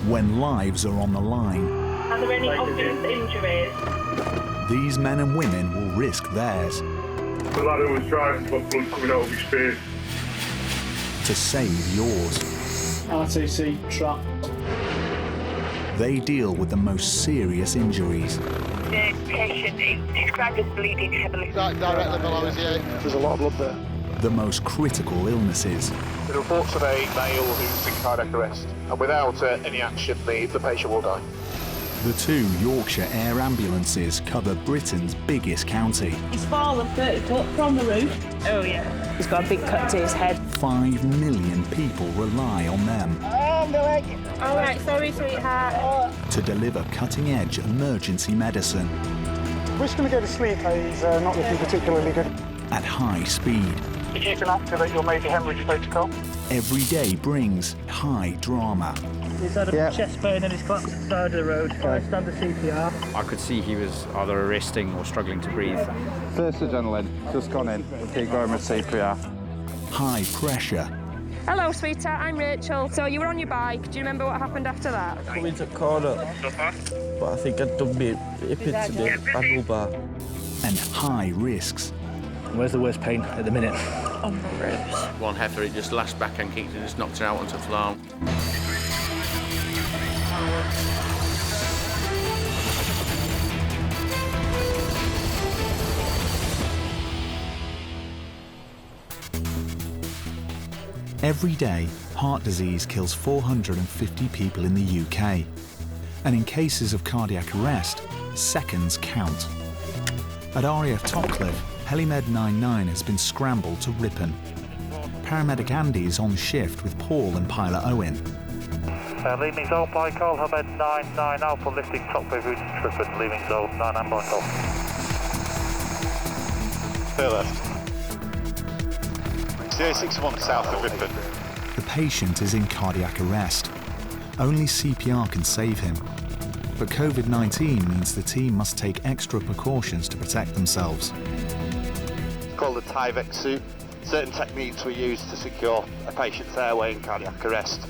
when lives are on the line. Are there any obvious injuries? These men and women will risk theirs. The lad who was driving got blood coming out of his face. To save yours. RTC truck. They deal with the most serious injuries. The patient is described as bleeding heavily. Directly below his ear. There's a lot of blood there. The most critical illnesses. The reports of a male who's in cardiac arrest, and without any action, the patient will die. The two Yorkshire Air Ambulances cover Britain's biggest county. He's fallen 30 foot from the roof. Oh yeah. He's got a big cut to his head. 5 million people rely on them. All right, sorry, sweetheart. To deliver cutting-edge emergency medicine. We're just going to go to sleep. He's not looking particularly good. At high speed. If you can activate your major hemorrhage protocol. Every day brings high drama. He's had a chest pain and he's collapsed at the side of the road. Standard CPR. I could see he was either arresting or struggling to breathe. First adrenaline, just gone in. Keep going with CPR. High pressure. Hello, sweetheart, I'm Rachel. So you were on your bike. Do you remember what happened after that? I went to corner, but I think I done me hip into the handlebar. And high risks. Where's the worst pain at the minute? On the ribs. One heifer, he just lashed back and kicked and just knocked her out onto the floor. Every day, heart disease kills 450 people in the UK. And in cases of cardiac arrest, seconds count. At RAF Topcliffe, Helimed 99 has been scrambled to Ripon. Paramedic Andy is on shift with Paul and Pilot Owen. Leaving zone by call, Helimed 99 Alpha lifting Topcliffe route to Ripon, leaving zone 99 by call. Clear left. 061 south of Ripon. The patient is in cardiac arrest. Only CPR can save him. But COVID-19 means the team must take extra precautions to protect themselves. It's called a Tyvek suit. Certain techniques were used to secure a patient's airway in cardiac arrest.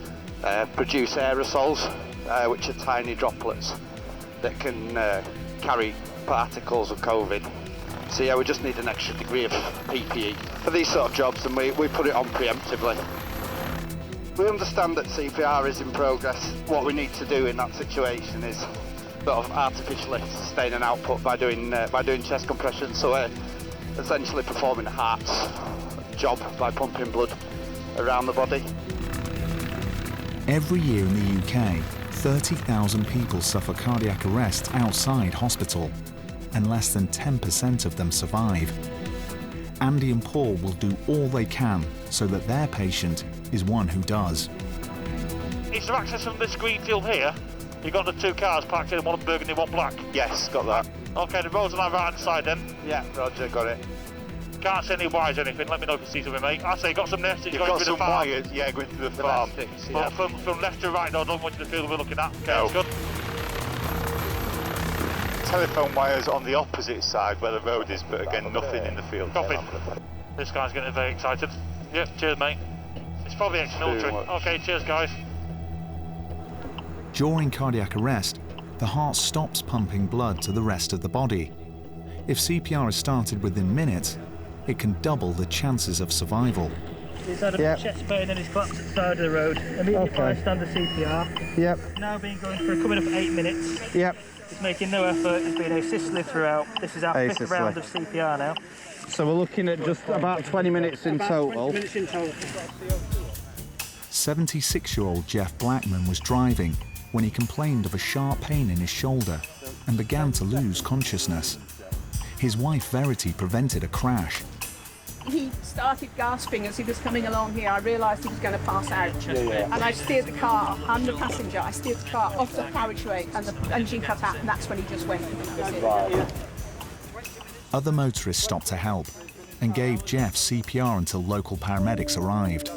Produce aerosols, which are tiny droplets that can carry particles of COVID. So yeah, we just need an extra degree of PPE for these sort of jobs, and we put it on preemptively. We understand that CPR is in progress. What we need to do in that situation is sort of artificially sustain an output by doing chest compression. So we're essentially performing the heart's job by pumping blood around the body. Every year in the UK, 30,000 people suffer cardiac arrest outside hospital, and less than 10% of them survive. Andy and Paul will do all they can so that their patient is one who does. Is there access from this green field here? You've got the two cars parked in, one burgundy, one black? Yes, got that. Okay, the road's on our right hand side then? Yeah, Roger, got it. Can't see any wires or anything, let me know if you see something, mate. I say, got some nest, You've got some wires, yeah, going through the farm. But from left to right, no, don't go into the field we're looking at. Okay, that's good. Telephone wires on the opposite side where the road is, but again, nothing in the field. Copy. This guy's getting very excited. Yep, cheers, mate. It's probably ex-military. Okay, cheers, guys. During cardiac arrest, the heart stops pumping blood to the rest of the body. If CPR is started within minutes, it can double the chances of survival. He's had a chest pain and he's collapsed at the side of the road. Immediately by standard CPR. Yep. Now being going for coming up 8 minutes. Yep. He's making no effort, he's been asystole throughout. This is our 5th round of CPR now. So we're looking at just about 20 minutes in total. 76-year-old Jeff Blackman was driving when he complained of a sharp pain in his shoulder and began to lose consciousness. His wife Verity prevented a crash. He started gasping as he was coming along here. I realised he was going to pass out. And I steered the car, I'm the passenger, I steered the car off the carriageway and the engine cut out, and that's when he just went. Other motorists stopped to help and gave Jeff CPR until local paramedics arrived.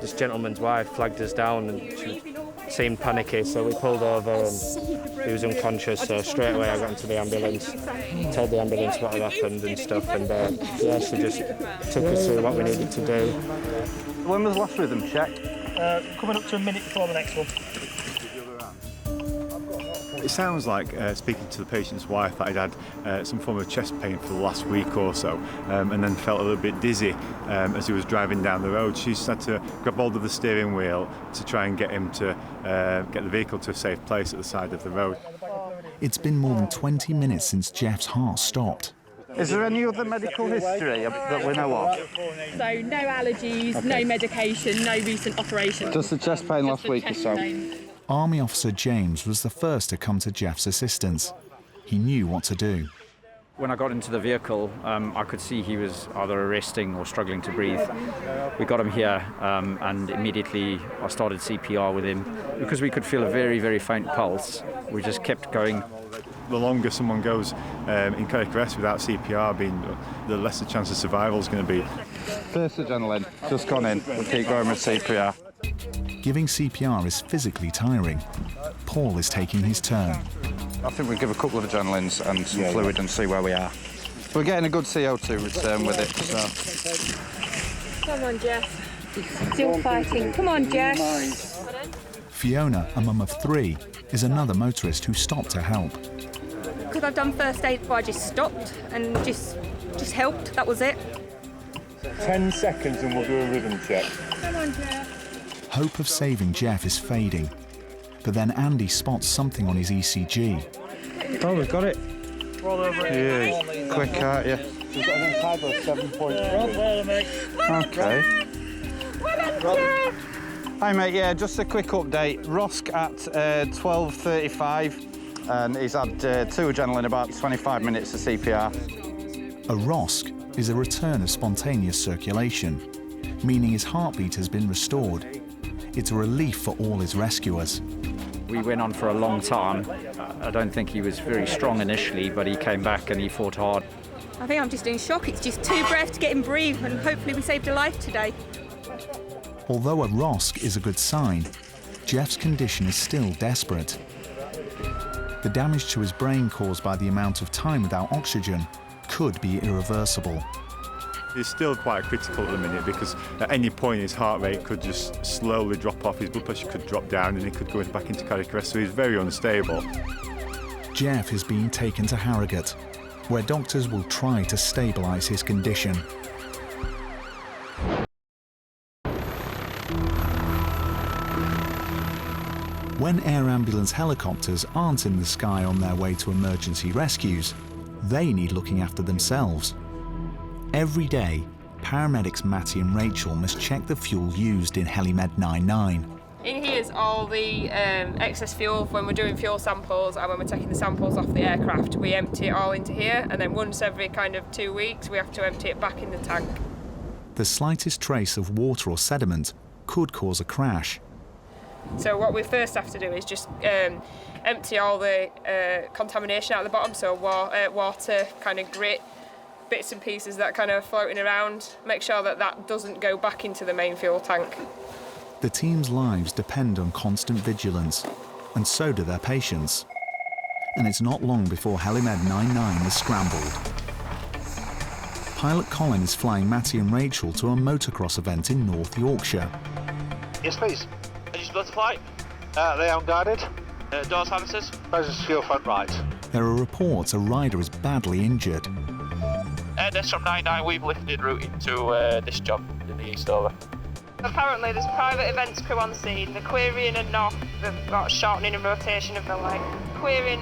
This gentleman's wife flagged us down and she seemed panicky, so we pulled over and he was unconscious, so straight away I got into the ambulance, told the ambulance what had happened and stuff, and yeah, she just took us through what we needed to do. When was the last rhythm check? Coming up to a minute before the next one. It sounds like, speaking to the patient's wife, that he'd had some form of chest pain for the last week or so, and then felt a little bit dizzy as he was driving down the road. She's had to grab hold of the steering wheel to try and get him to get the vehicle to a safe place at the side of the road. It's been more than 20 minutes since Jeff's heart stopped. Is there any other medical history that we know of? So no allergies, no medication, no recent operation. Just the chest pain last week or so? Army Officer James was the first to come to Jeff's assistance. He knew what to do. When I got into the vehicle, I could see he was either arresting or struggling to breathe. We got him here, and immediately I started CPR with him. Because we could feel a very, very faint pulse, we just kept going. The longer someone goes in cardiac arrest without CPR being, the less the chance of survival is going to be. First adrenaline, just gone in. We'll keep going with CPR. Giving CPR is physically tiring. Paul is taking his turn. I think we'll give a couple of adrenalines and some fluid and see where we are. We're getting a good CO2 return with it, so. Come on, Jeff. Still fighting. Come on, Jeff. Fiona, a mum of 3, is another motorist who stopped to help. Because I've done first aid before, I just stopped and just helped. That was it. 10 seconds and we'll do a rhythm check. Come on, Jeff. Hope of saving Jeff is fading. But then Andy spots something on his ECG. Oh, we've got it. Roll over. Yeah, quick, aren't you? We've got an entire 7.3. Okay. Hi, mate. Yeah, just a quick update. Rosk at 12:35, and he's had 2 adrenaline, about 25 minutes of CPR. A ROSC is a return of spontaneous circulation, meaning his heartbeat has been restored. It's a relief for all his rescuers. We went on for a long time. I don't think he was very strong initially, but he came back and he fought hard. I think I'm just in shock. It's just 2 breaths to get him breathe, and hopefully we saved a life today. Although a ROSC is a good sign, Jeff's condition is still desperate. The damage to his brain caused by the amount of time without oxygen could be irreversible. He's still quite critical at the minute because at any point his heart rate could just slowly drop off, his blood pressure could drop down and he could go back into cardiac arrest, so he's very unstable. Jeff is being taken to Harrogate, where doctors will try to stabilise his condition. When air ambulance helicopters aren't in the sky on their way to emergency rescues, they need looking after themselves. Every day, paramedics Matty and Rachel must check the fuel used in HeliMed 99. In here is all the excess fuel when we're doing fuel samples and when we're taking the samples off the aircraft. We empty it all into here, and then once every kind of 2 weeks we have to empty it back in the tank. The slightest trace of water or sediment could cause a crash. So what we first have to do is just empty all the contamination out of the bottom, so water, kind of grit, bits and pieces that kind of floating around, make sure that that doesn't go back into the main fuel tank. The team's lives depend on constant vigilance, and so do their patients. And it's not long before HeliMed 99 is scrambled. Pilot Colin is flying Matty and Rachel to a motocross event in North Yorkshire. Yes, please. Are you supposed to fly? They are unguarded. Doors silences. Close the secure front right. There are reports a rider is badly injured. This from 99, we've lifted routing to this job in the east over. Apparently there's private events crew on scene. The querying and North, they've got shortening and rotation of the leg. Querying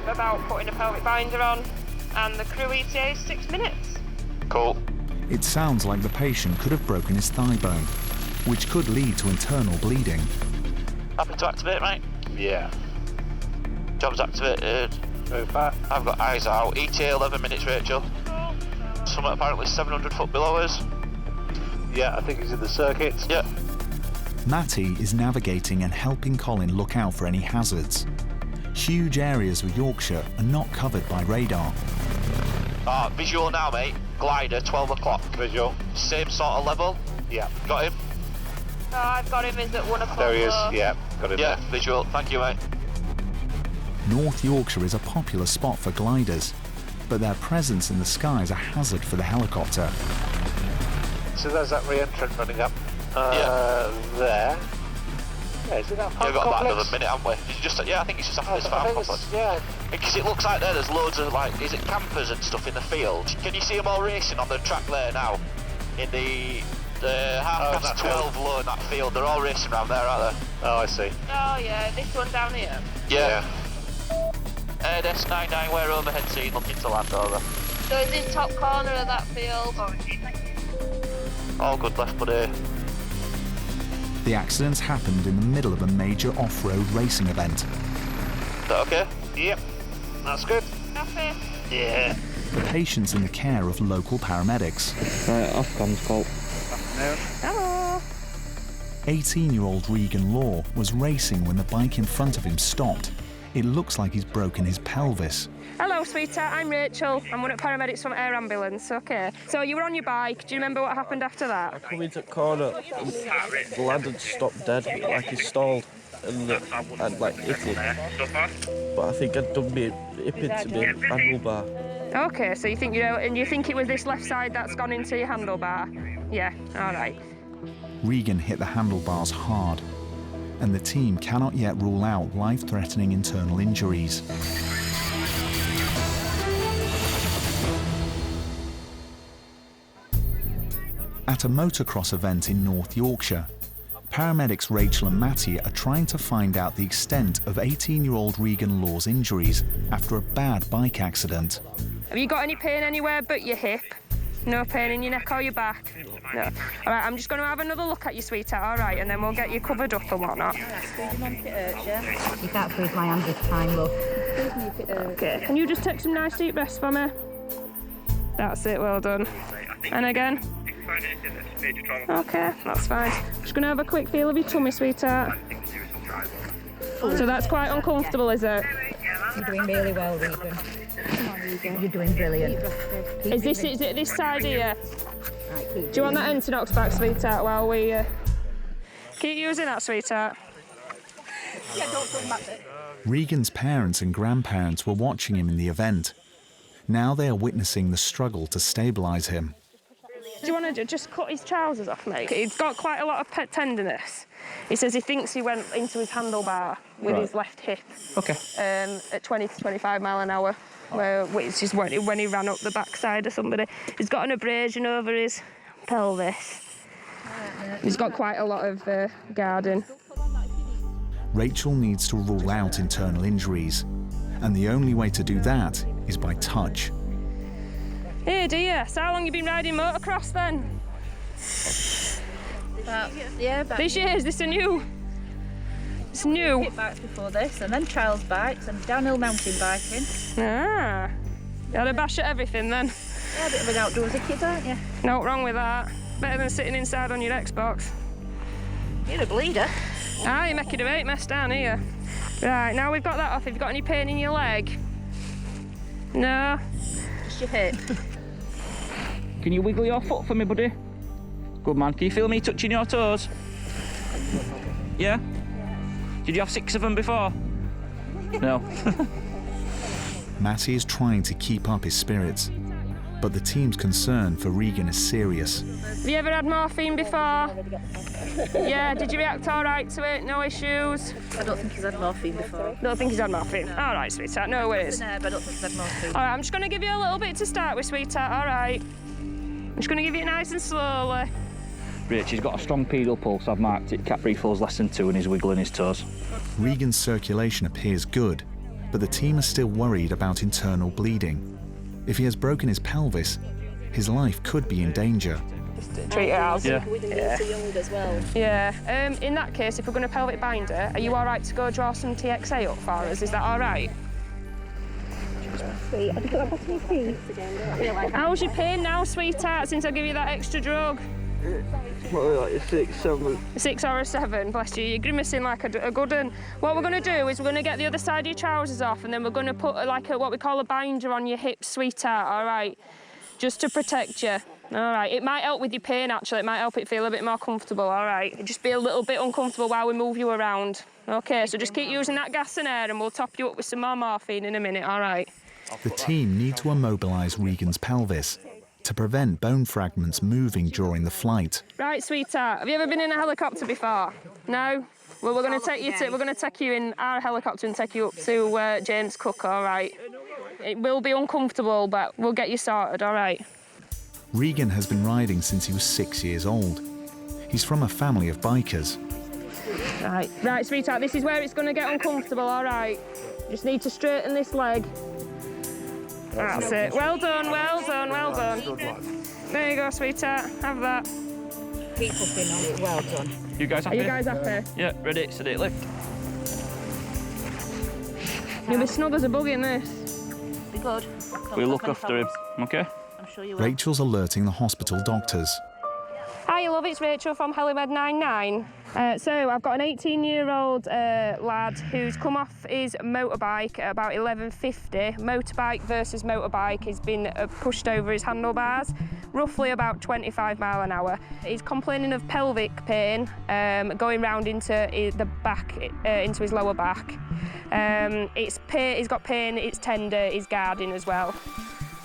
about putting a pelvic binder on, and the crew ETA is 6 minutes. Cool. It sounds like the patient could have broken his thigh bone, which could lead to internal bleeding. Happy to activate, mate? Yeah. Job's activated. Move back. I've got eyes out. ETA 11 minutes, Rachel. Summit apparently 700 foot below us. Yeah, I think he's in the circuit. Yeah. Matty is navigating and helping Colin look out for any hazards. Huge areas of Yorkshire are not covered by radar. Visual now, mate. Glider, 12 o'clock. Visual. Same sort of level? Yeah. Got him? I've got him, is at 1 o'clock. There he is, yeah. Got him. Yeah, there. Visual. Thank you, mate. North Yorkshire is a popular spot for gliders, but their presence in the sky is a hazard for the helicopter. So there's that re-entrant running up there. is it that We've got about complex? another minute, haven't we? I think it's just after this I farm think complex. it's, yeah. Because it looks like there's loads of, like, is it campers and stuff in the field? Can you see them all racing on the track there now? In the 12 low in that field, they're all racing around there, aren't they? Oh, I see. Oh yeah, this one down here. Yeah. S99, we're overhead scene, looking to land over. So it's in top corner of that field. All good left, buddy. The accidents happened in the middle of a major off-road racing event. Is that okay? Yep. That's good. Okay. Yeah. The patient's in the care of local paramedics. Right, off comes Colt. Hello. 18-year-old Regan Law was racing when the bike in front of him stopped. It looks like he's broken his pelvis. Hello, sweetheart. I'm Rachel. I'm one of the paramedics from Air Ambulance. Okay. So you were on your bike. Do you remember what happened after that? I come into the corner and the lad had stopped dead, like he stalled, and I'd like hit him. But I think I'd done me hip into me handlebar. Okay, so you think you think it was this left side that's gone into your handlebar? Yeah. All right. Regan hit the handlebars hard, and the team cannot yet rule out life-threatening internal injuries. At a motocross event in North Yorkshire, paramedics Rachel and Matty are trying to find out the extent of 18-year-old Regan Law's injuries after a bad bike accident. Have you got any pain anywhere but your hip? No pain in your neck or your back? No. All right, I'm just going to have another look at you, sweetheart, all right, and then we'll get you covered up and whatnot. You can't prove my hand this time, love. Okay, can you just take some nice deep breaths for me? That's it, well done. And again. Okay, that's fine. Just going to have a quick feel of your tummy, sweetheart. So that's quite uncomfortable, is it? You're doing really well, Regan. Come on, Regan. You're doing brilliant. Is it this side here? Do you want that end to knock back, sweetheart, while we... Keep using that, sweetheart. Yeah, don't come back there. Regan's parents and grandparents were watching him in the event. Now they are witnessing the struggle to stabilise him. Do you want to just cut his trousers off, mate? He's got quite a lot of tenderness. He says he thinks he went into his handlebar with his left hip. Okay. At 20 to 25 mile an hour, which is when he ran up the backside of somebody. He's got an abrasion over his pelvis. He's got quite a lot of guarding. Rachel needs to rule out internal injuries, and the only way to do that is by touch. Hey dear, so how long have you been riding motocross then? About This year, is this a new? It's new. Hit bikes before this, and then trials bikes and downhill mountain biking. Ah, you had a bash at everything then. Yeah, a bit of an outdoorsy kid, aren't you? No wrong with that. Better than sitting inside on your Xbox. You're a bleeder. Ah, you're making a great mess down here. Right, now we've got that off. Have you got any pain in your leg? No? Just your hip. Can you wiggle your foot for me, buddy? Good man. Can you feel me touching your toes? Yeah? Did you have 6 of them before? No. Matty is trying to keep up his spirits, but the team's concern for Regan is serious. Have you ever had morphine before? Yeah, did you react all right to it? No issues? I don't think he's had morphine before. Don't think he's had morphine? No. All right, sweetheart, no worries. But I don't think he's had morphine. All right, I'm just going to give you a little bit to start with, sweetheart, all right? I'm just going to give you it nice and slowly. Rich, he's got a strong pedal pulse. I've marked it. Cap refills less than 2 and he's wiggling his toes. Regan's circulation appears good, but the team are still worried about internal bleeding. If he has broken his pelvis, his life could be in danger. Treat it as. Yeah. Yeah. In that case, if we're going to pelvic binder, are you all right to go draw some TXA up for us? Is that all right? Sweet. Have you got that back in your feet? How's your pain now, sweetheart, since I give you that extra drug? Like a 6, 7. A 6 or a 7, bless you. You're grimacing like a good one. What we're going to do is we're going to get the other side of your trousers off, and then we're going to put what we call a binder on your hips, sweetheart, all right? Just to protect you. All right, it might help with your pain, actually. It might help it feel a bit more comfortable, all right? It'll just be a little bit uncomfortable while we move you around. OK, so just keep using that gas and air, and we'll top you up with some more morphine in a minute, all right? The team need to immobilise Regan's pelvis, to prevent bone fragments moving during the flight. Right, sweetheart, have you ever been in a helicopter before? No? Well, we're going to take you in our helicopter and take you up to James Cook, all right? It will be uncomfortable, but we'll get you sorted, all right? Regan has been riding since he was 6 years old. He's from a family of bikers. Right, sweetheart, this is where it's going to get uncomfortable, all right? Just need to straighten this leg. That's it. Well done, well done, well done. There you go, sweetheart. Have that. Keep pushing on it. Well done. You guys happy? Are you guys happy? Yeah, ready, sedate, lift. You'll be snug as a bug in this. Be good. We'll look after him, okay? I'm sure you will. Rachel's alerting the hospital doctors. Hi, love, it's Rachel from Helimed 99. So I've got an 18-year-old lad who's come off his motorbike at about 11:50. Motorbike versus motorbike. He's been pushed over his handlebars, roughly about 25 mile an hour. He's complaining of pelvic pain going round into the back, into his lower back. He's got pain, it's tender, he's guarding as well.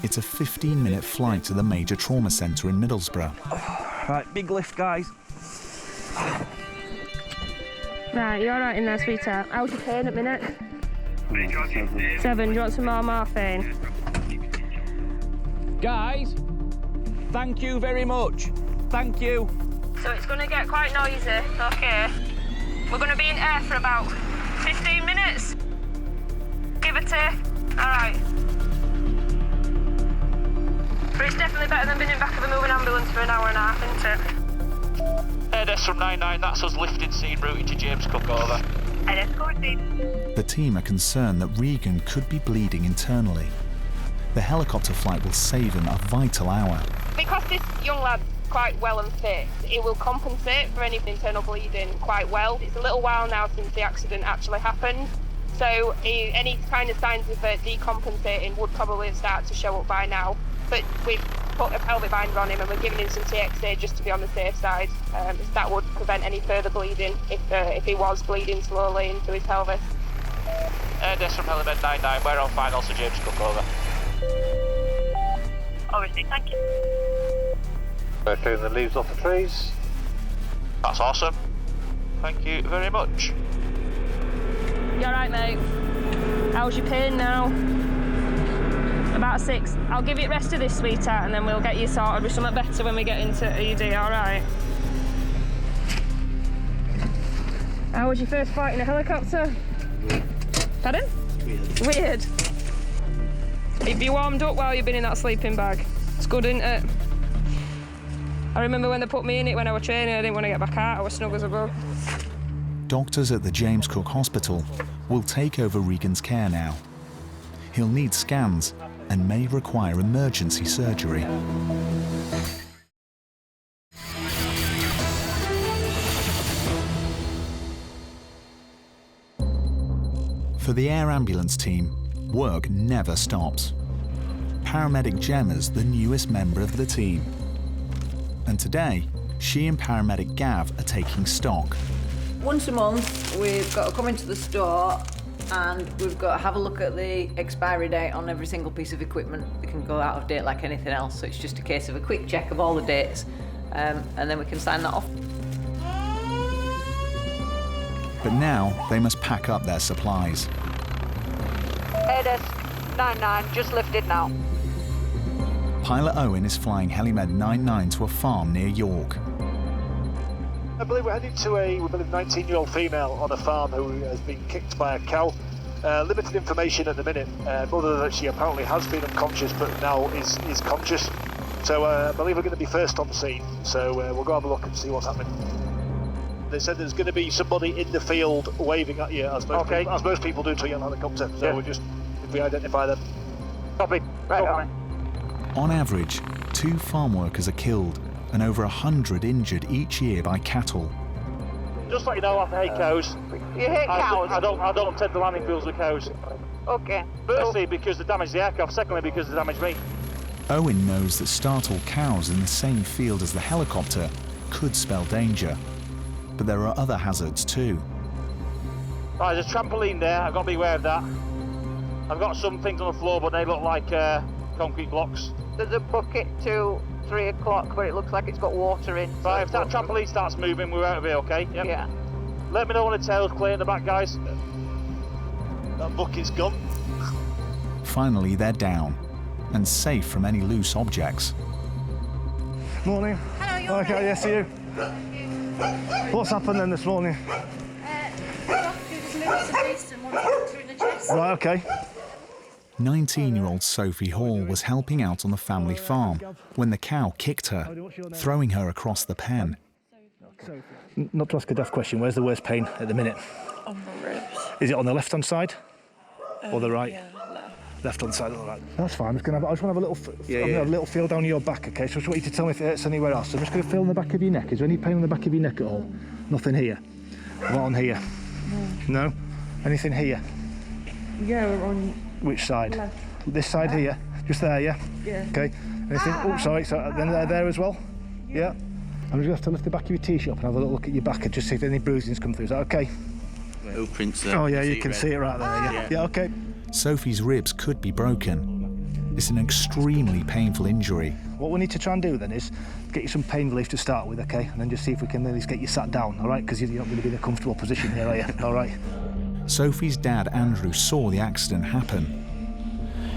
It's a 15-minute flight to the major trauma centre in Middlesbrough. Right, big lift, guys. Right, you're all right in there, sweetheart. How's your pain at the minute? 7. Do you want some more morphine? Guys, thank you very much. Thank you. So it's going to get quite noisy, okay? We're going to be in air for about 15 minutes. Give or take. All right. But it's definitely better than being in back of a moving ambulance for an hour and a half, isn't it? Airdess from 99, that's us lifting scene routing to James Cook, over. Airdess, go scene. The team are concerned that Regan could be bleeding internally. The helicopter flight will save him a vital hour. Because this young lad's quite well and fit, it will compensate for any internal bleeding quite well. It's a little while now since the accident actually happened, so any kind of signs of decompensating would probably start to show up by now. But we've put a pelvic binder on him and we're giving him some TXA just to be on the safe side. That would prevent any further bleeding if he was bleeding slowly into his pelvis. Airdess from Helimed 99, we're on final, so James Cook, over. Obviously, thank you. We're clearing the leaves off the trees. That's awesome. Thank you very much. You all right, mate? How's your pain now? About 6. I'll give you the rest of this, sweetheart, and then we'll get you sorted with something better when we get into ED, all right? How was your first flight in a helicopter? Pardon? Weird. It'd be warmed up while you've been in that sleeping bag. It's good, isn't it? I remember when they put me in it when I was training, I didn't want to get back out, I was snug as a bug. Doctors at the James Cook Hospital will take over Regan's care now. He'll need scans and may require emergency surgery. For the air ambulance team, work never stops. Paramedic Gemma's the newest member of the team. And today, she and paramedic Gav are taking stock. Once a month, we've got to come into the store and we've got to have a look at the expiry date on every single piece of equipment. It can go out of date like anything else, so it's just a case of a quick check of all the dates, and then we can sign that off. But now they must pack up their supplies. Airdess 99, just lifted now. Pilot Owen is flying Helimed 99 to a farm near York. I believe we're heading to a 19-year-old female on a farm who has been kicked by a cow. Limited information at the minute, other than that she apparently has been unconscious but now is conscious. So I believe we're going to be first on scene, so we'll go have a look and see what's happening. They said there's going to be somebody in the field waving at you, as most people do to you on a helicopter, so we'll just, if we identify them. Copy. Right. On average, 2 farm workers are killed and over 100 injured each year by cattle. Just let you know, I hate cows. You hate cows? I don't attend the landing fields with cows. Okay. Firstly, because they damage the aircraft. Secondly, because they damage me. Owen knows that startled cows in the same field as the helicopter could spell danger. But there are other hazards too. Right, there's a trampoline there. I've got to be aware of that. I've got some things on the floor, but they look like concrete blocks. There's a bucket till 3 o'clock, but it looks like it's got water in. Right, if that trampoline starts moving, we're out of here, okay? Yep. Yeah. Let me know when the tail's clear in the back, guys. That bucket's gone. Finally, they're down and safe from any loose objects. Morning. Hello, you Okay, alright? yes, see you. What's happened then this morning? Right, okay. 19-year-old Sophie Hall was helping out on the family farm when the cow kicked her, throwing her across the pen. Not to ask a daft question, where's the worst pain at the minute? On the ribs. Is it on the left-hand side or the right? Yeah, Left-hand side, all right. That's fine. I just want to have a little, have a little feel down your back, okay? So I just want you to tell me if it hurts anywhere else. So I'm just going to feel in the back of your neck. Is there any pain on the back of your neck at all? Nothing here. What on here? No. Anything here? Yeah, we're on. Which side? Left. This side here. Just there, yeah. Yeah. Okay. Anything? Oh, sorry. So then they're there as well. Yeah. I'm just going to have to lift the back of your t-shirt up and have a little look at your back and just see if any bruising's come through. Is that okay? Who prints that? Oh yeah, you can see it right there. Yeah. Yeah. Okay. Sophie's ribs could be broken. It's an extremely painful injury. What we need to try and do then is get you some pain relief to start with, okay? And then just see if we can at least get you sat down, all right? Because you're not going to be in a comfortable position here, are you? All right? Sophie's dad, Andrew, saw the accident happen.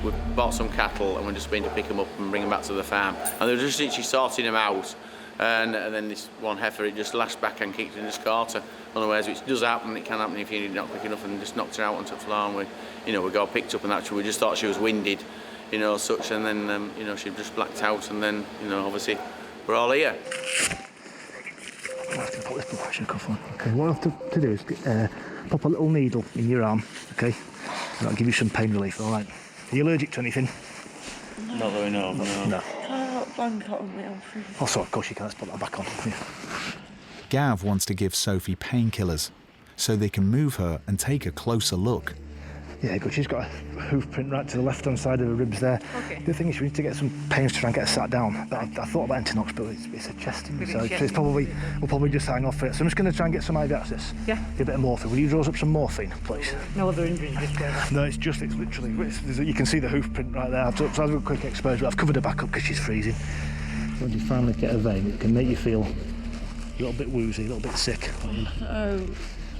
We bought some cattle and we're just been to pick them up and bring them back to the farm. And they were just literally sorting them out. And then this one heifer, it just lashed back and kicked in his quarter. Unawares, which does happen, it can happen if you're not quick enough, and just knocked her out onto the floor. And we got picked up, and actually we just thought she was winded, such. And then, she just blacked out, and then, obviously, we're all here. I'll have to put this compression cuff on. Okay, what I have to do is pop a little needle in your arm, okay? And that'll give you some pain relief, all right? Are you allergic to anything? Not that we know of, no. No. Blanket on me, I'm free. Oh, sorry, of course you can. Let's put that back on. Yeah. Gav wants to give Sophie painkillers so they can move her and take a closer look. Yeah, good. She's got a hoof print right to the left-hand side of her ribs there. Okay. The thing is, we need to get some pains to try and get her sat down. I thought about Entinox, but it's a chest injury, so it's we'll probably just sign off for it. So I'm just going to try and get some IV access. Yeah. Get a bit of morphine. Will you draw us up some morphine, please? No other injuries, No, it's literally, you can see the hoof print right there. So I've got a quick exposure. I've covered her back up because she's freezing. When you finally get a vein, it can make you feel a little bit woozy, a little bit sick. Oh.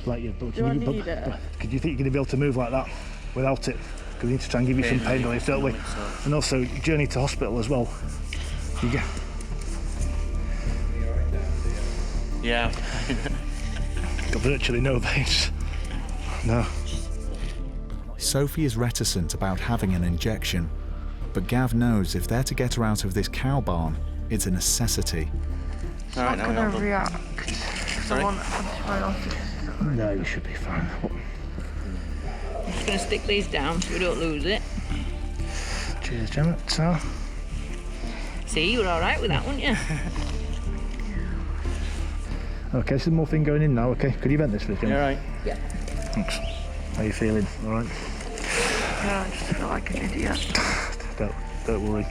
Like you, Do I need it? Could you think you're going to be able to move like that without it? Because we need to try and give you some pain relief, don't we? And also, journey to hospital as well. You get. Yeah. Got virtually no veins. No. Sophie is reticent about having an injection, but Gav knows if they're to get her out of this cow barn, it's a necessity. It's not going to react. Sorry? No, you should be fine. I'm just going to stick these down so we don't lose it. Cheers, Gemma. So. See, you were all right with that, weren't you? Okay, so more thing going in now. Okay, could you vent this for us, Gemma? You all right? Yeah. Thanks. How are you feeling? All right? Yeah, I just feel like an idiot. Don't worry.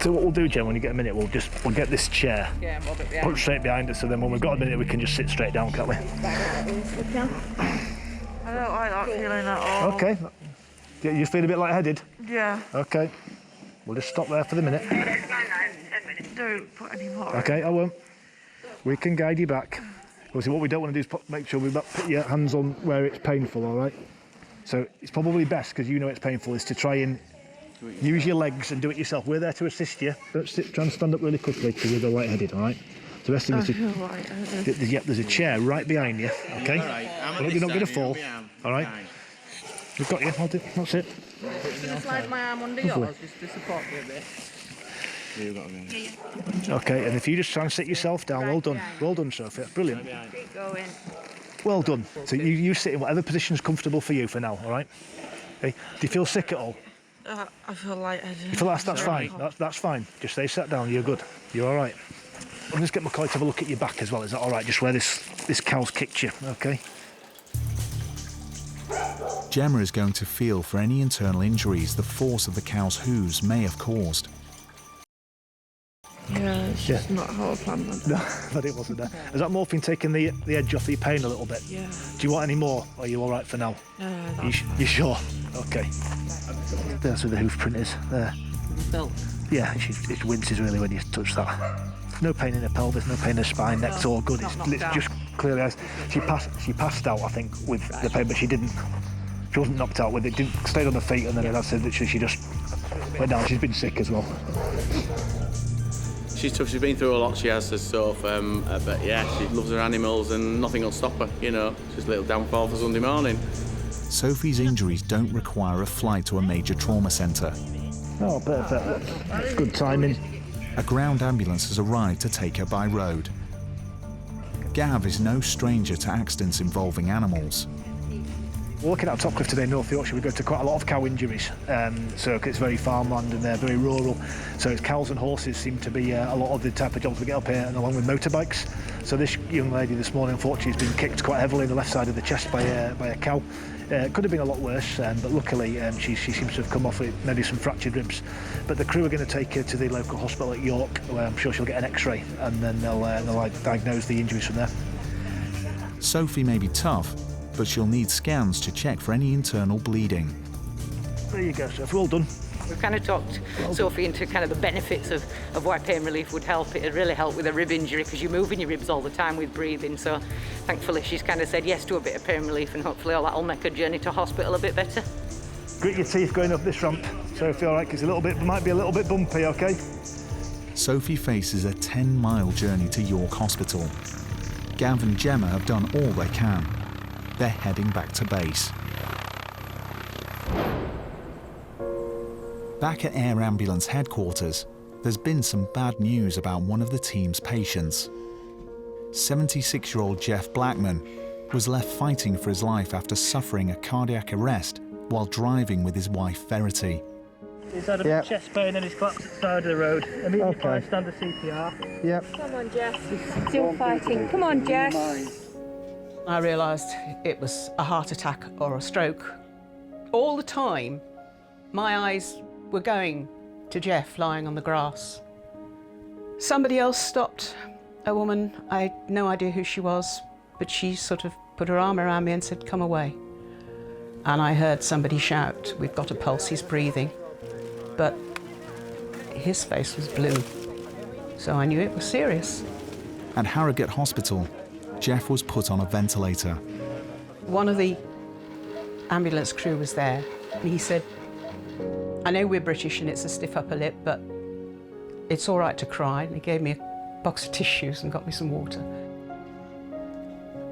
So what we'll do, Jen, when you get a minute, we'll get this chair put straight behind us, so then when we've got a minute we can just sit straight down, can't we? I don't like that feeling at all. Okay. You feel a bit lightheaded? Yeah. Okay. We'll just stop there for the minute. Don't put any more. Okay, I won't. We can guide you back. Obviously, what we don't want to do is make sure we put your hands on where it's painful, all right? So it's probably best, because you know it's painful, is to try and use your legs and do it yourself. We're there to assist you. Don't try and stand up really quickly because you'll go lightheaded, all right? So the best thing is to... there's a chair right behind you, okay? You're not going to fall, all right? We've got you, hold it, that's it. I'm just going to slide my arm under yours just to support me a bit. Okay, and if you just try and sit yourself down, well done. Well done, Sophia. Brilliant. Keep going. Well done. So you sit in whatever position is comfortable for you for now, all right? Okay. Do you feel sick at all? I feel lightheaded. You feel that's fine. That's fine. Just stay sat down. You're good. You're all right. I'm just get my colleague to have a look at your back as well. Is that all right? Just where this cow's kicked you. Okay. Gemma is going to feel for any internal injuries the force of the cow's hooves may have caused. Yeah, it's just not how I planned it. No, but it wasn't there. Has that morphine taken the edge off your pain a little bit? Yeah. Do you want any more? Or are you all right for now? No, you sure? Okay. That's where the hoof print is. There. felt? Yeah, it winces really when you touch that. No pain in her pelvis, no pain in her spine, neck's all good. It's just clearly as she passed out, I think, with the pain, but she wasn't knocked out with it. Stayed on her feet, and then I said that she just went down. She's been sick as well. She's tough. She's been through a lot. She has this stuff, but yeah, she loves her animals, and nothing will stop her. You know, just a little downfall for Sunday morning. Sophie's injuries don't require a flight to a major trauma centre. Oh, perfect. That's good timing. A ground ambulance has arrived to take her by road. Gav is no stranger to accidents involving animals. We're looking at Topcliffe today, North Yorkshire. We go to quite a lot of cow injuries, so it's very farmland and they're very rural. So cows and horses seem to be a lot of the type of jobs we get up here, and along with motorbikes. So this young lady this morning, unfortunately, has been kicked quite heavily in the left side of the chest by a cow. Could have been a lot worse, but luckily she seems to have come off with maybe some fractured ribs. But the crew are going to take her to the local hospital at York, where I'm sure she'll get an X-ray, and then they'll diagnose the injuries from there. Sophie may be tough, but she'll need scans to check for any internal bleeding. There you go, Sophie. Well done. We've kind of talked Sophie into kind of the benefits of why pain relief would help. It'd really help with a rib injury because you're moving your ribs all the time with breathing. So thankfully she's kind of said yes to a bit of pain relief, and hopefully all that'll make her journey to hospital a bit better. Grit your teeth going up this ramp, Sophie, all right? Because might be a little bit bumpy, OK? Sophie faces a 10-mile journey to York Hospital. Gav and Gemma have done all they can. They're heading back to base. Back at Air Ambulance headquarters, there's been some bad news about one of the team's patients. 76-year-old Jeff Blackman was left fighting for his life after suffering a cardiac arrest while driving with his wife Verity. He's had a chest pain and he's collapsed at the side of the road. Immediately bystander CPR. Yep. Come on, Jeff. He's still fighting. Come on, Jeff. I realised it was a heart attack or a stroke. All the time, my eyes were going to Jeff lying on the grass. Somebody else stopped, a woman. I had no idea who she was, but she sort of put her arm around me and said, "Come away." And I heard somebody shout, "We've got a pulse, he's breathing." But his face was blue, so I knew it was serious. At Harrogate Hospital, Jeff was put on a ventilator. One of the ambulance crew was there, and he said, "I know we're British and it's a stiff upper lip, but it's all right to cry." And he gave me a box of tissues and got me some water.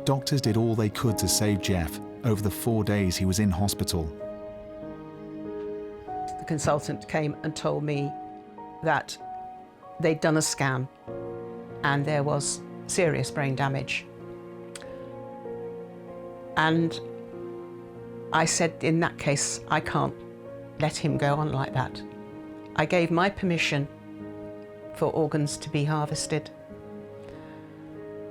Doctors did all they could to save Jeff over the 4 days he was in hospital. The consultant came and told me that they'd done a scan and there was serious brain damage. And I said, in that case, I can't let him go on like that. I gave my permission for organs to be harvested.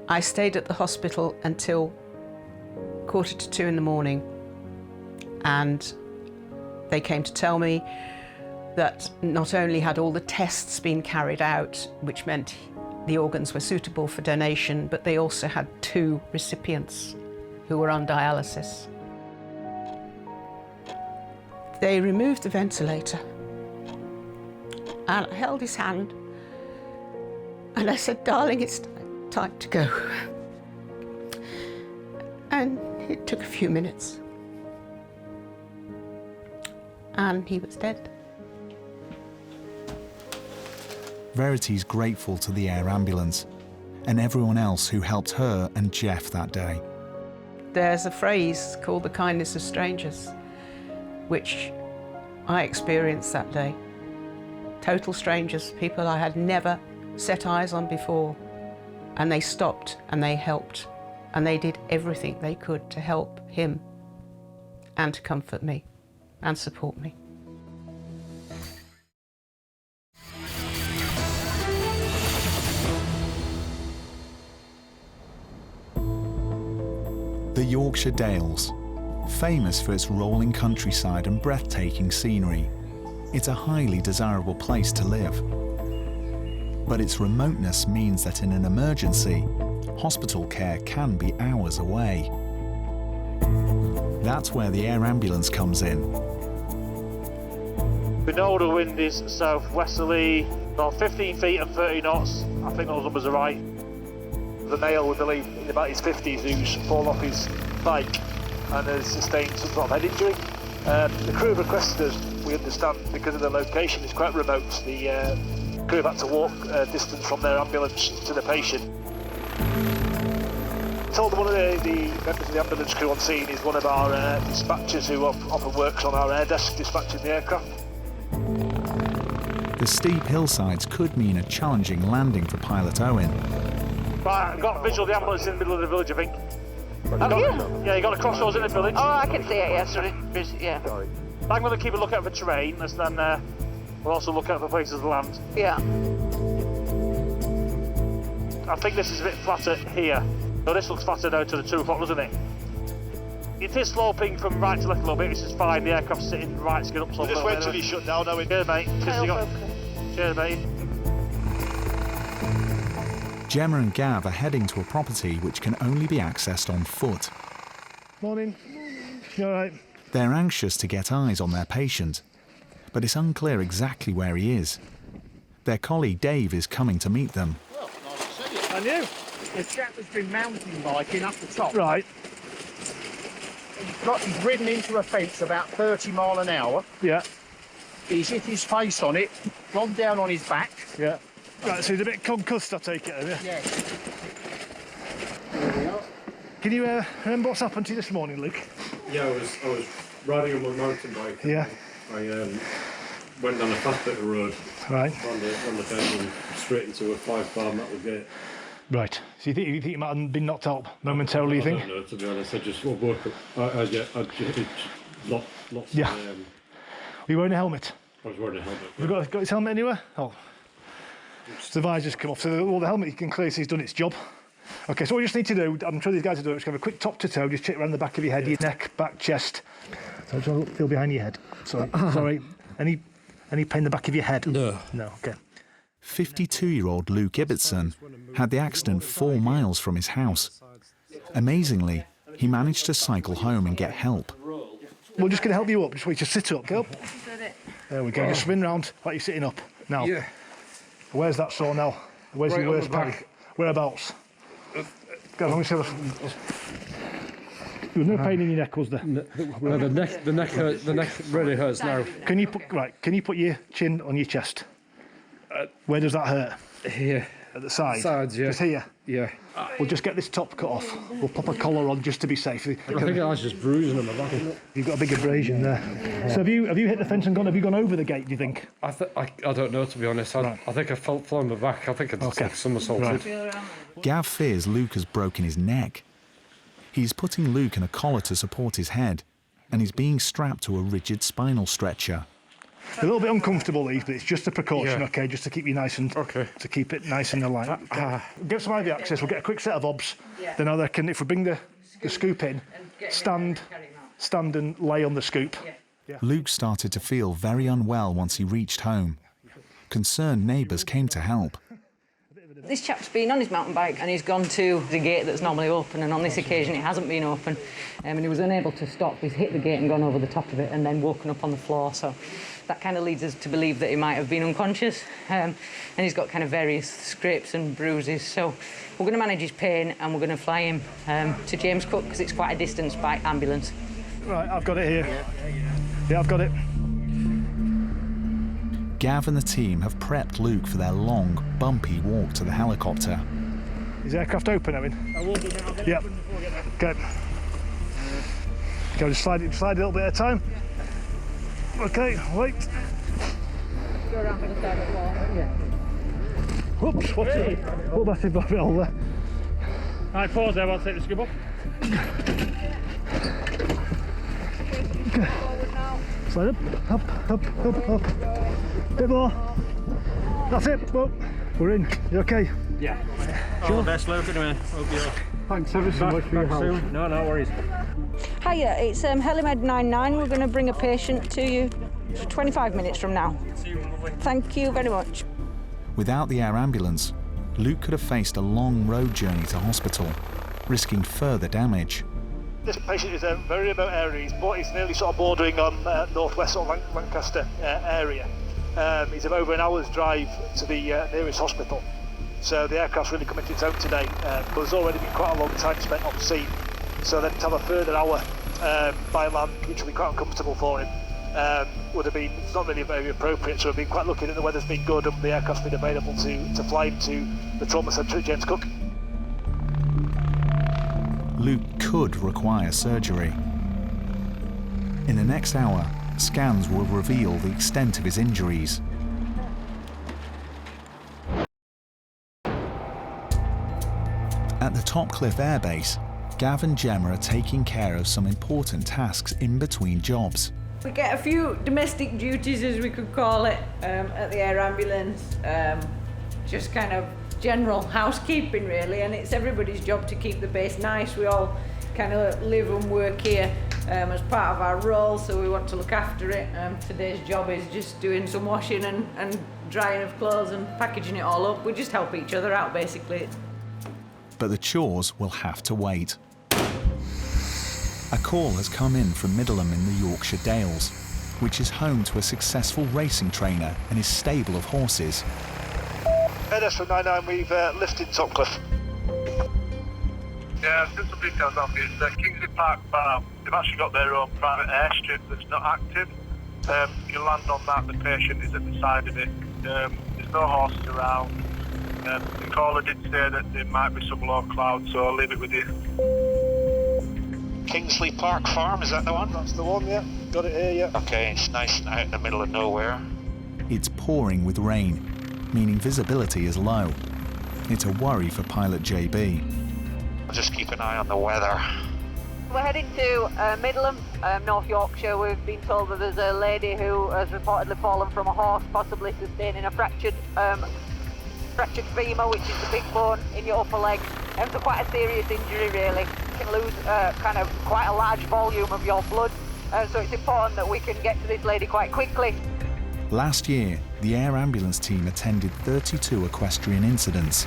I stayed at the hospital until 1:45 in the morning, and they came to tell me that not only had all the tests been carried out, which meant the organs were suitable for donation, but they also had 2 recipients who were on dialysis. They removed the ventilator, and I held his hand, and I said, "Darling, it's time to go." And it took a few minutes, and he was dead. Verity's grateful to the Air Ambulance and everyone else who helped her and Jeff that day. There's a phrase called the kindness of strangers, which I experienced that day. Total strangers, people I had never set eyes on before, and they stopped and they helped, and they did everything they could to help him and to comfort me and support me. The Yorkshire Dales, famous for its rolling countryside and breathtaking scenery, it's a highly desirable place to live. But its remoteness means that in an emergency, hospital care can be hours away. That's where the Air Ambulance comes in. We know the wind is southwesterly, about 15 feet and 30 knots. I think those numbers are right. The male, we believe, in about his 50s, who's fallen off his bike and has sustained some sort of head injury. The crew have requested us, we understand, because of the location, it's quite remote. The crew have had to walk a distance from their ambulance to the patient. I told one of the members of the ambulance crew on scene is one of our dispatchers who often works on our air desk dispatching the aircraft. The steep hillsides could mean a challenging landing for pilot Owen. Right, I've got a visual of the ambulance in the middle of the village, I think. Have you? Yeah, you got a crossroads in the village. Oh, I can see it, yes. Yeah. I'm going to keep a look out for terrain, and then we'll also look out for places to land. Yeah. I think this is a bit flatter here. So this looks flatter now to the 2 o'clock, doesn't it? It is sloping from right to left a little bit, which is fine. The aircraft's sitting right to get up. We'll just wait till you shut down, Owen. Cheers, mate. Cheers, mate. Gemma and Gav are heading to a property which can only be accessed on foot. Morning. You all right? They're anxious to get eyes on their patient, but it's unclear exactly where he is. Their colleague Dave is coming to meet them. Well, nice to see you. And you? The chap has been mountain biking up the top. Right. He's ridden into a fence about 30 mile an hour. Yeah. He's hit his face on it, gone down on his back. Yeah. Right, so he's a bit concussed, I take it, have you? Yeah. Can you remember what's happened to you this morning, Luke? Yeah, I was riding on my mountain bike. Yeah. I went down a fast bit of road. Right. Round the bend and straight into a 5-bar metal gate. Right. So you think you might have been knocked out momentarily, you think? I don't know, to be honest. I just woke up. I just lots yeah. of, Were you wearing a helmet? I was wearing a helmet. Have you got his helmet anywhere? Oh. So the visor's come off. So the helmet, you can clearly see it's done its job. Okay, so what you just need to do, I'm sure these guys will do it, just have a quick top to toe, just check around the back of your head, your neck, back, chest. So just want to feel behind your head. Sorry. Sorry. Any pain in the back of your head? No. No, okay. 52-year-old Luke Ibbotson had the accident 4 miles from his house. Amazingly, he managed to cycle home and get help. We're just going to help you up. Just wait, just sit up. Go. There we go. Just spin round like you're sitting up. Now, yeah. Where's that sore now? Where's right your worst pack? Whereabouts? Go on, let me see. There was no pain in your neck, was there? No, the neck hurts. The neck really hurts now. Can you put your chin on your chest? Where does that hurt? Here. At the side? Sides, yeah. Just here? Yeah. We'll just get this top cut off. We'll pop a collar on just to be safe. I think I was just bruising on my back. You've got a big abrasion there. Yeah. So have you hit the fence and gone? Have you gone over the gate, do you think? I don't know, to be honest. I think I fell on my back. I think I just somersaulted. Right. Gav fears Luke has broken his neck. He's putting Luke in a collar to support his head, and he's being strapped to a rigid spinal stretcher. A little bit uncomfortable, these, but it's just a precaution, yeah. Okay, just to keep you nice and to keep it nice and aligned. Get some IV access. We'll get a quick set of obs. Yeah. Then I reckon if we bring the scoop in, stand and lay on the scoop. Yeah. Luke started to feel very unwell once he reached home. Concerned neighbours came to help. This chap's been on his mountain bike and he's gone to the gate that's normally open, and on this occasion it hasn't been open, and he was unable to stop. He's hit the gate and gone over the top of it and then woken up on the floor, so that kind of leads us to believe that he might have been unconscious, and he's got kind of various scrapes and bruises, so we're going to manage his pain and we're going to fly him to James Cook because it's quite a distance by ambulance. Right, I've got it here. Yeah, I've got it. Gav and the team have prepped Luke for their long, bumpy walk to the helicopter. Is the aircraft open, Owen? I will be now. Yeah. Okay. Go, just slide a little bit at a time. Okay, wait. Go around to the side of the wall. Yeah. Whoops, what's it? Oh, that's a bit over. Alright, pause there, I'll take the scoop up. Okay. Slide up. Bit more. That's it. Well, we're in. You okay? Yeah. Sure. All the best, Luke. Anyway, hope you're Thanks ever so much for your help. soon. No worries. Hiya, it's Helimed 99. We're going to bring a patient to you 25 minutes from now. Thank you very much. Without the air ambulance, Luke could have faced a long road journey to hospital, risking further damage. This patient is a very remote area. He's nearly sort of bordering on northwest sort of Lancaster area. He's over an hour's drive to the nearest hospital. So the aircraft's really come into its own today, but there's already been quite a long time spent on scene. So then to have a further hour by land, which will be quite uncomfortable for him, would have been, it's not really very appropriate. So we've been quite lucky that the weather's been good and the aircraft's been available to fly him to the trauma centre at James Cook. Luke could require surgery. In the next hour, scans will reveal the extent of his injuries. At the Topcliffe Air Base, Gav and Gemma are taking care of some important tasks in between jobs. We get a few domestic duties, as we could call it, at the air ambulance. Just kind of general housekeeping, really, and it's everybody's job to keep the base nice. We all kind of live and work here as part of our role, so we want to look after it. Today's job is just doing some washing and drying of clothes and packaging it all up. We just help each other out, basically. But the chores will have to wait. A call has come in from Middleham in the Yorkshire Dales, which is home to a successful racing trainer and his stable of horses. NS from 99, we've lifted Topcliffe. Yeah, just some details off is Kingsley Park Farm. They've actually got their own private airstrip that's not active. You land on that, the patient is at the side of it. There's no horses around. The caller did say that there might be some low clouds, so I'll leave it with you. Kingsley Park Farm, is that the one? That's the one, yeah. Got it here, yeah. Okay, it's nice and out in the middle of nowhere. It's pouring with rain, meaning visibility is low. It's a worry for pilot JB. I'll just keep an eye on the weather. We're heading to Middleham, North Yorkshire. We've been told that there's a lady who has reportedly fallen from a horse, possibly sustaining a fractured femur, which is the big bone in your upper leg. And so quite a serious injury, really. You can lose kind of quite a large volume of your blood. So it's important that we can get to this lady quite quickly. Last year, the air ambulance team attended 32 equestrian incidents.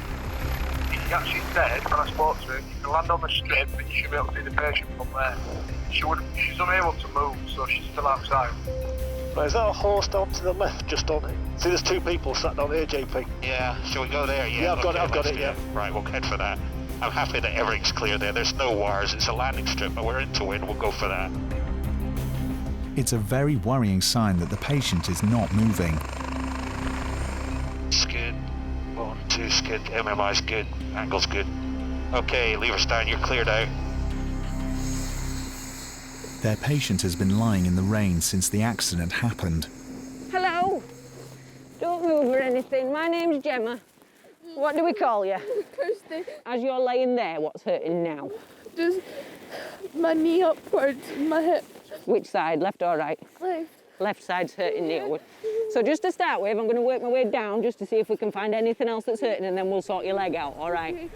He actually said, when I spoke to her, you can land on the strip and you should be able to see the patient from there. She's unable to move, so she's still outside. Right, is that a horse down to the left, just on it? See, there's two people sat down here, JP. Yeah, shall we go there? Yeah, I've got it, yeah. Right, we'll head for that. I'm happy that everything's clear there. There's no wires, it's a landing strip, but we're into wind, we'll go for that. It's a very worrying sign that the patient is not moving. Skid, 1, 2, skid, MMI's good, angle's good. Okay, levers down, you're cleared out. Their patient has been lying in the rain since the accident happened. Hello. Don't move or anything. My name's Gemma. What do we call you? Kirsty. As you're laying there, what's hurting now? Just my knee upwards, my hip. Which side, left or right? Left. Left side's hurting knee upward. So just to start with, I'm going to work my way down just to see if we can find anything else that's hurting, and then we'll sort your leg out, all right? Okay.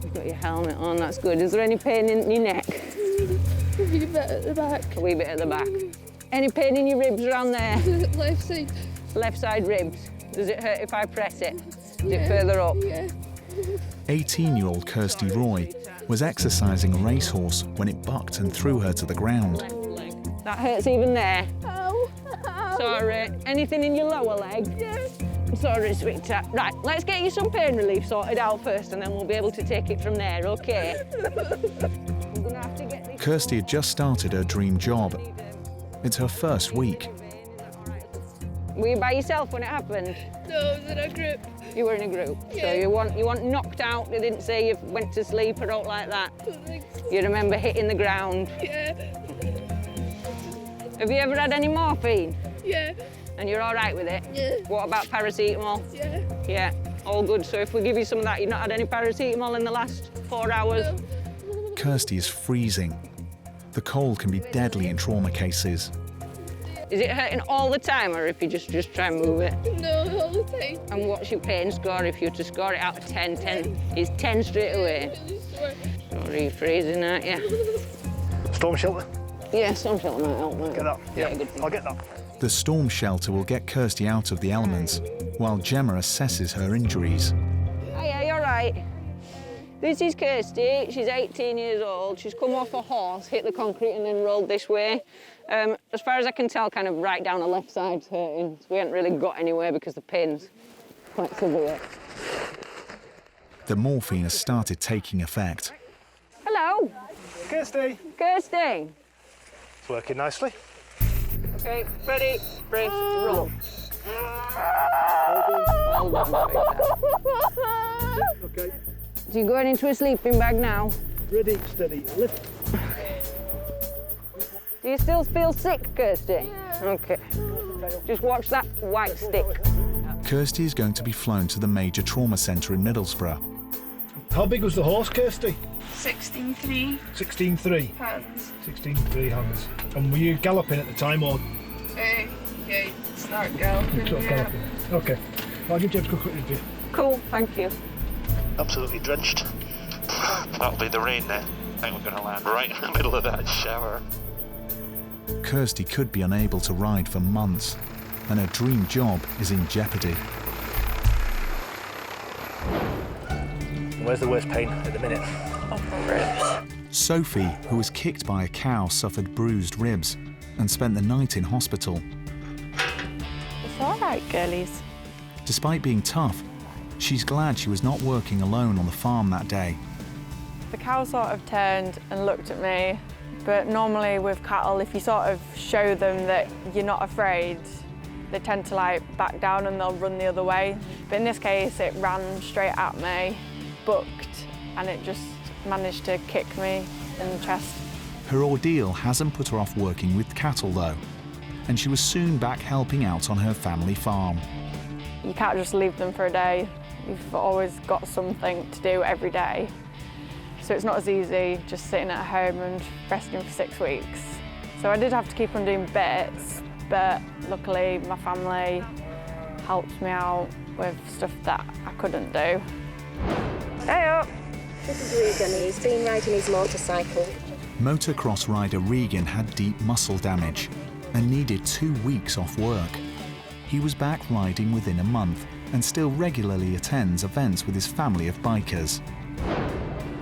You've got your helmet on, that's good. Is there any pain in your neck? A wee bit at the back. A wee bit at the back. Any pain in your ribs around there? Left side. Left side ribs. Does it hurt if I press it? Is it further up? Yeah. 18-year-old Kirsty Roy was exercising a racehorse when it bucked and threw her to the ground. That hurts even there. Ow. Ow. Sorry. Anything in your lower leg? Yeah. Sorry, sweetheart. Right, let's get you some pain relief sorted out first, and then we'll be able to take it from there, okay? I'm gonna have to get this. Kirsty had just started her dream job. It's her first week. Were you by yourself when it happened? No, I was in a group. You were in a group? Yeah. So you weren't knocked out? They didn't say you went to sleep or out like that? You remember hitting the ground? Yeah. Have you ever had any morphine? Yeah. And you're all right with it? Yeah. What about paracetamol? Yeah. Yeah, all good. So if we give you some of that, you've not had any paracetamol in the last 4 hours? No. Kirsty is freezing. The cold can be deadly in trauma cases. Is it hurting all the time, or if you just try and move it? No, all the time. And what's your pain score if you were to score it out of 10? 10 is 10 straight away. Really sore. Sorry, you're freezing, aren't you? Storm shelter? Yeah, storm shelter might help, mate. Get that? Yeah, good. I'll get that. The storm shelter will get Kirsty out of the elements, while Gemma assesses her injuries. Hiya, you all right? This is Kirsty. She's 18 years old. She's come off a horse, hit the concrete and then rolled this way. As far as I can tell, kind of right down her left side's hurting. So we haven't really got anywhere because the pain's quite severe. The morphine has started taking effect. Hello. Kirsty. Kirsty. It's working nicely. Okay, ready, brace, roll. Well done. Okay. So you're going into a sleeping bag now? Ready, steady, lift. Do you still feel sick, Kirsty? Yeah. Okay. Just watch that white stick. Kirsty is going to be flown to the major trauma centre in Middlesbrough. How big was the horse, Kirsty? 16.3. 16.3? Hands. 16.3 hands. And were you galloping at the time, or? Yeah, start galloping. Galloping. Okay. I'll give James a quick review. Cool, thank you. Absolutely drenched. That'll be the rain then. I think we're going to land right in the middle of that shower. Kirsty could be unable to ride for months, and her dream job is in jeopardy. Where's the worst pain at the minute? Sophie, who was kicked by a cow, suffered bruised ribs and spent the night in hospital. It's all right, girlies. Despite being tough, she's glad she was not working alone on the farm that day. The cow sort of turned and looked at me, but normally with cattle, if you sort of show them that you're not afraid, they tend to like back down and they'll run the other way. But in this case, it ran straight at me, bucked, and it just managed to kick me in the chest. Her ordeal hasn't put her off working with cattle though, and she was soon back helping out on her family farm. You can't just leave them for a day. You've always got something to do every day. So it's not as easy just sitting at home and resting for 6 weeks. So I did have to keep on doing bits, but luckily my family helped me out with stuff that I couldn't do. Hey up! This is Regan. He's been riding his motorcycle. Motocross rider Regan had deep muscle damage and needed 2 weeks off work. He was back riding within a month and still regularly attends events with his family of bikers.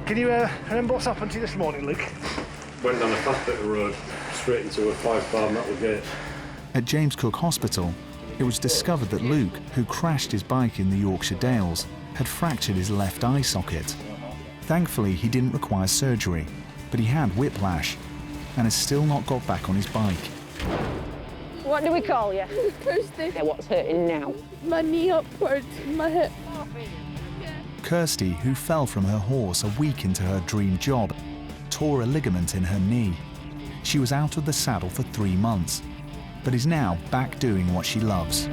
Can you remember what's happened to you this morning, Luke? Went down a fast bit of road, straight into a 5-bar metal gate. At James Cook Hospital, it was discovered that Luke, who crashed his bike in the Yorkshire Dales, had fractured his left eye socket. Thankfully, he didn't require surgery, but he had whiplash and has still not got back on his bike. What do we call you? Kirsty. What's hurting now? My knee upwards, my hip. Kirsty, who fell from her horse a week into her dream job, tore a ligament in her knee. She was out of the saddle for 3 months, but is now back doing what she loves.